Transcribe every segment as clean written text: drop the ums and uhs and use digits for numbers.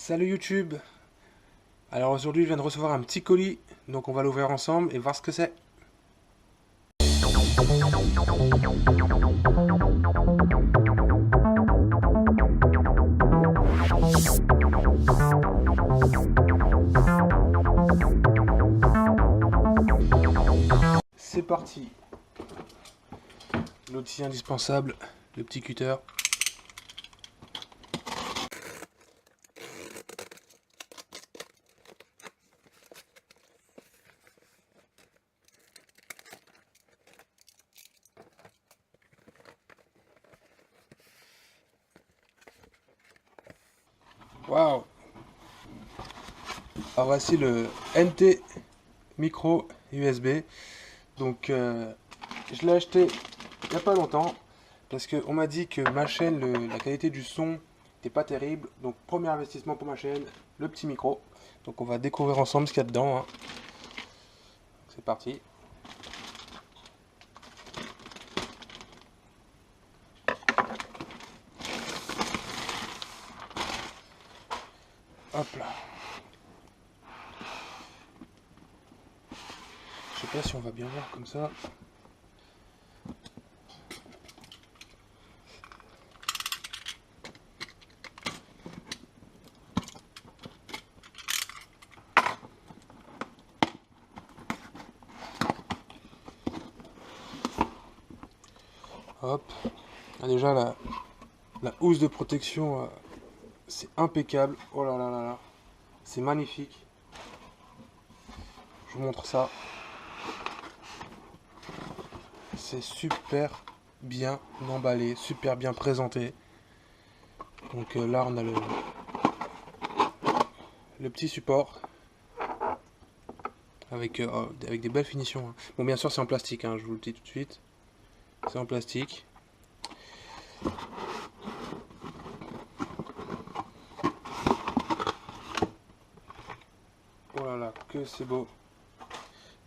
Salut YouTube. Alors aujourd'hui je viens de recevoir un petit colis, donc on va l'ouvrir ensemble et voir ce que c'est. C'est parti. L'outil indispensable, le petit cutter. Waouh. Alors voici le NT micro USB. Donc je l'ai acheté il n'y a pas longtemps parce qu'on m'a dit que ma chaîne, la qualité du son n'était pas terrible. Donc premier investissement pour ma chaîne, le petit micro. Donc on va découvrir ensemble ce qu'il y a dedans, hein. C'est parti. Hop là. Je sais pas si on va bien voir comme ça. Hop. Ah, déjà la housse de protection, c'est impeccable. Oh là là là là. C'est magnifique. Je vous montre ça. C'est super bien emballé, super bien présenté. Donc là on a le petit support avec des belles finitions, hein. Bon, bien sûr c'est en plastique, hein, je vous le dis tout de suite. C'est en plastique. Oh là là, que c'est beau.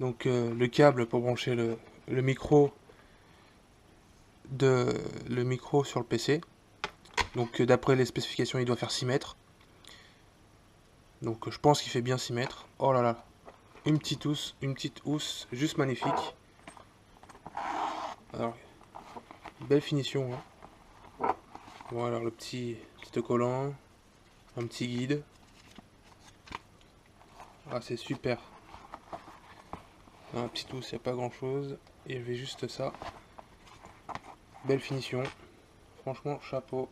Donc le câble pour brancher le micro le micro sur le PC. Donc d'après les spécifications il doit faire 6 mètres. Donc je pense qu'il fait bien 6 mètres. Oh là là, une petite housse juste magnifique. Alors, belle finition, hein. Voilà le petit collant, un petit guide. Ah, c'est super. Un petit housse, il n'y a pas grand chose. Et je vais juste ça. Belle finition. Franchement, chapeau.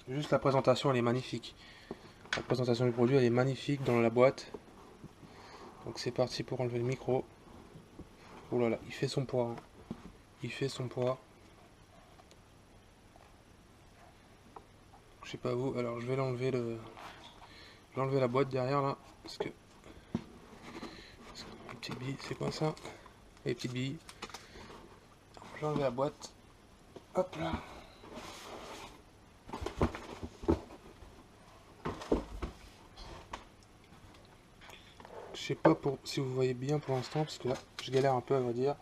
Juste la présentation, elle est magnifique. La présentation du produit, elle est magnifique dans la boîte. Donc c'est parti pour enlever le micro. Oh là là, il fait son poids, hein. Il fait son poids. Je sais pas vous, alors je vais l'enlever je vais enlever la boîte derrière là. Parce que les petites billes, c'est quoi ça? Les petites billes. Je vais enlever la boîte. Hop là. Je sais pas si vous voyez bien pour l'instant, parce que là, je galère un peu à vrai dire.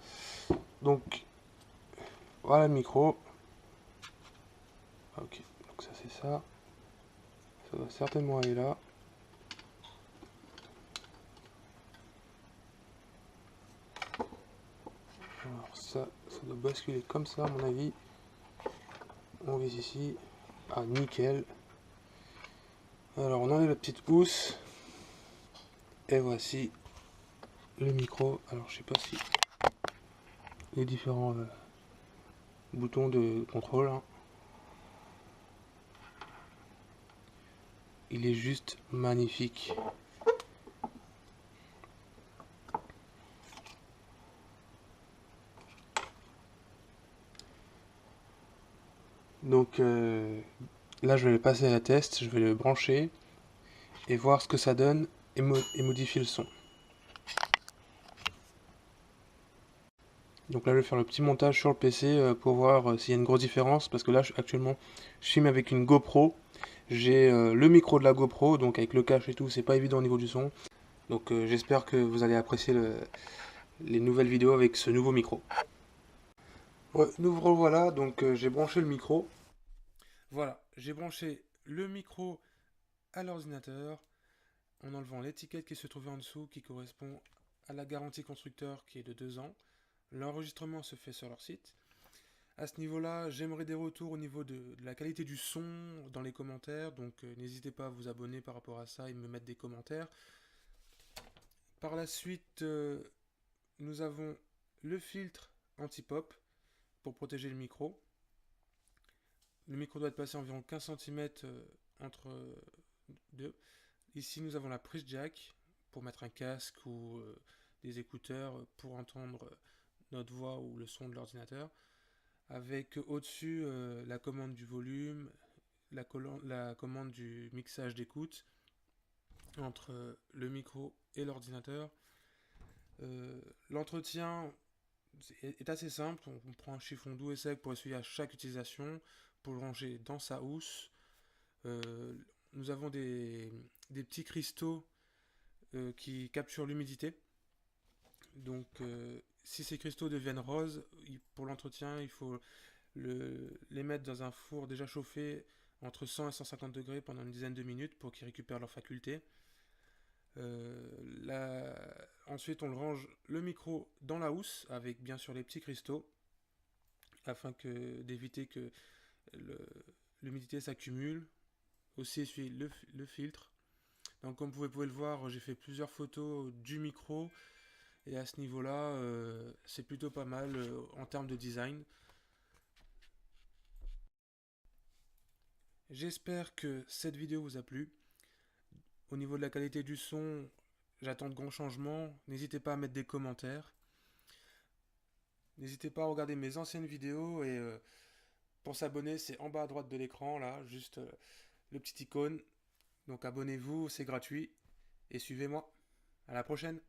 Donc, voilà le micro. Ok, donc ça c'est ça. Ça doit certainement aller là. Alors ça doit basculer comme ça à mon avis. On vise ici. Ah, nickel. Alors on enlève la petite housse. Et voici le micro. Alors je sais pas si les différents boutons de contrôle, hein. Il est juste magnifique. Donc là je vais le passer à la test, je vais le brancher et voir ce que ça donne et modifier le son. Donc là je vais faire le petit montage sur le PC pour voir s'il y a une grosse différence, parce que là actuellement je filme avec une GoPro. J'ai le micro de la GoPro, donc avec le cache et tout, c'est pas évident au niveau du son. Donc j'espère que vous allez apprécier les nouvelles vidéos avec ce nouveau micro. Ouais, nous revoilà, donc j'ai branché le micro. Voilà, j'ai branché le micro à l'ordinateur en enlevant l'étiquette qui se trouvait en dessous qui correspond à la garantie constructeur qui est de 2 ans. L'enregistrement se fait sur leur site. À ce niveau-là, j'aimerais des retours au niveau de la qualité du son dans les commentaires, donc n'hésitez pas à vous abonner par rapport à ça et me mettre des commentaires. Par la suite, nous avons le filtre anti-pop pour protéger le micro. Le micro doit être passé environ 15 cm entre deux. Ici, nous avons la prise jack pour mettre un casque ou des écouteurs pour entendre notre voix ou le son de l'ordinateur. Avec au-dessus la commande du volume, la commande du mixage d'écoute entre le micro et l'ordinateur. L'entretien est assez simple, on prend un chiffon doux et sec pour essuyer à chaque utilisation, pour le ranger dans sa housse. Nous avons des petits cristaux qui capturent l'humidité. Donc si ces cristaux deviennent roses, pour l'entretien, il faut les mettre dans un four déjà chauffé entre 100 et 150 degrés pendant une dizaine de minutes pour qu'ils récupèrent leur faculté. Ensuite, on le range le micro dans la housse avec bien sûr les petits cristaux afin d'éviter que l'humidité s'accumule. Aussi essuyer le filtre. Donc comme vous pouvez le voir, j'ai fait plusieurs photos du micro et à ce niveau-là, c'est plutôt pas mal en termes de design. J'espère que cette vidéo vous a plu. Au niveau de la qualité du son, j'attends de grands changements. N'hésitez pas à mettre des commentaires. N'hésitez pas à regarder mes anciennes vidéos et pour s'abonner, c'est en bas à droite de l'écran, là, juste le petit icône. Donc abonnez-vous, c'est gratuit et suivez-moi. À la prochaine.